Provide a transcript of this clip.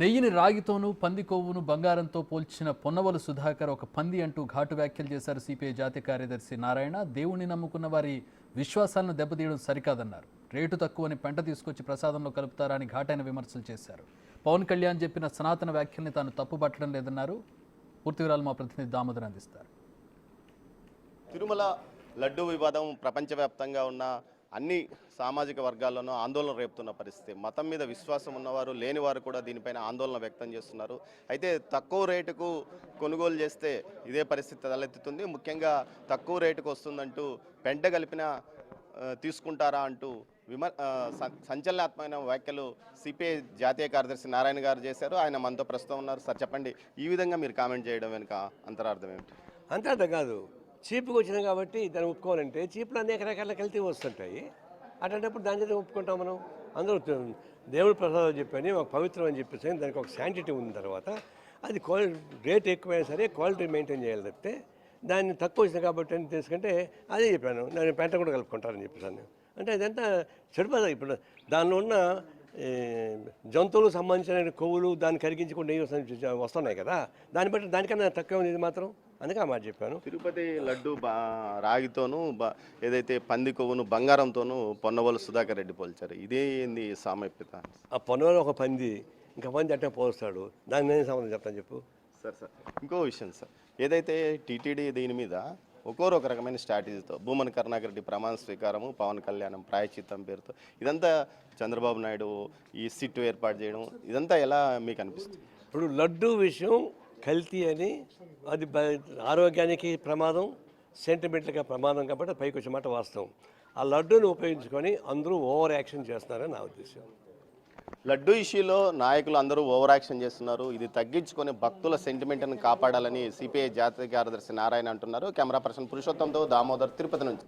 నెయ్యిని రాగితోనూ పంది కొవ్వును బంగారంతో పోల్చిన పొన్నవలు సుధాకర్ ఒక పంది అంటూ ఘాటు వ్యాఖ్యలు చేశారు. సిపిఐ జాతీయ కార్యదర్శి నారాయణ దేవుణ్ణి నమ్ముకున్న వారి విశ్వాసాలను దెబ్బతీయడం సరికాదన్నారు. రేటు తక్కువని పెంట తీసుకొచ్చి ప్రసాదంలో కలుపుతారా అని ఘాటైన విమర్శలు చేశారు. పవన్ కళ్యాణ్ చెప్పిన సనాతన వ్యాఖ్యల్ని తాను తప్పుపట్టడం లేదన్నారు. పూర్తి వివరాలు మా ప్రతినిధి దామోదర్ అందిస్తారు. తిరుమల లడ్డూ వివాదం ప్రపంచవ్యాప్తంగా ఉన్న అన్ని సామాజిక వర్గాల్లోనూ ఆందోళన రేపుతున్న పరిస్థితి. మతం మీద విశ్వాసం ఉన్నవారు లేనివారు కూడా దీనిపైన ఆందోళన వ్యక్తం చేస్తున్నారు. అయితే తక్కువ రేటుకు కొనుగోలు చేస్తే ఇదే పరిస్థితి తలెత్తుతుంది. ముఖ్యంగా తక్కువ రేటుకు వస్తుందంటూ పెంట కలిపిన తీసుకుంటారా అంటూ సంచలనాత్మకమైన వ్యాఖ్యలు సిపిఐ జాతీయ కార్యదర్శి నారాయణ గారు చేశారు. ఆయన మనతో ప్రస్తుతం ఉన్నారు. సార్ చెప్పండి, ఈ విధంగా మీరు కామెంట్ చేయడం వెనుక అంతరార్థం ఏమిటి? అంతరార్థం కాదు, చీప్గా వచ్చినాయి కాబట్టి దాన్ని ఒప్పుకోవాలంటే చీప్లు అనేక రకాల కల్తీ వస్తుంటాయి. అటువంటిప్పుడు దాని చేత ఒప్పుకుంటాం మనం. అందరూ దేవుడి ప్రసాదం చెప్పని ఒక పవిత్రం అని చెప్పేసి దానికి ఒక శాంటిటీ ఉన్న తర్వాత అది రేట్ ఎక్కువైనా సరే క్వాలిటీ మెయింటైన్ చేయాలి తప్పితే దాన్ని తక్కువ వచ్చింది కాబట్టి అని తెలుసుకుంటే అదే చెప్పాను. నేను పెంట కూడా కలుపుకుంటానని చెప్పేసాను. అంటే అదంతా చెడిపోదా. ఇప్పుడు దానిలో ఉన్న జంతువులకు సంబంధించిన కొవ్వులు దాన్ని కరిగించి కూడా నెయ్యి వస్తున్నాయి కదా, దాన్ని బట్టి దానికన్నా తక్కువ ఉంది ఇది మాత్రం. అందుకే ఆ మాట చెప్పాను. తిరుపతి లడ్డు రాగితోనూ ఏదైతే పంది కొవ్వును బంగారంతోనూ పొన్నవోలు సుధాకర్ రెడ్డి పోల్చారు. ఇదే ఏంది సామీప్యత? ఆ పొన్నవోలు ఒక పంది, ఇంకా పంది అట్టే పోలుస్తాడు, దాన్ని నేను సంబంధం చెప్తాను చెప్పు. సార్ ఇంకో విషయం సార్, ఏదైతే టీటీడీ దీని మీద ఒక్కొరు ఒక రకమైన స్ట్రాటజీతో భూమన కరుణాకర్ రెడ్డి ప్రమాణ స్వీకారము, పవన్ కళ్యాణం ప్రాయచిత్తం పేరుతో ఇదంతా చంద్రబాబు నాయుడు ఈ సిట్ ఏర్పాటు చేయడం ఇదంతా ఎలా మీకు అనిపిస్తుంది? ఇప్పుడు లడ్డు విషయం కల్తీ అని, అది ఆరోగ్యానికి ప్రమాదం, సెంటిమెంట్గా ప్రమాదం కాబట్టి పైకి వచ్చే మాట వాస్తవం. ఆ లడ్డూని ఉపయోగించుకొని అందరూ ఓవర్ యాక్షన్ చేస్తున్నారని నా ఉద్దేశం. లడ్డూ ఇష్యూలో నాయకులు అందరూ ఓవర్ యాక్షన్ చేస్తున్నారు. ఇది తగ్గించుకొని భక్తుల సెంటిమెంట్ని కాపాడాలని సిపిఐ జాతీయ కార్యదర్శి నారాయణ అంటున్నారు. కెమెరా పర్సన్ పురుషోత్తంతో దామోదర్, తిరుపతి నుంచి.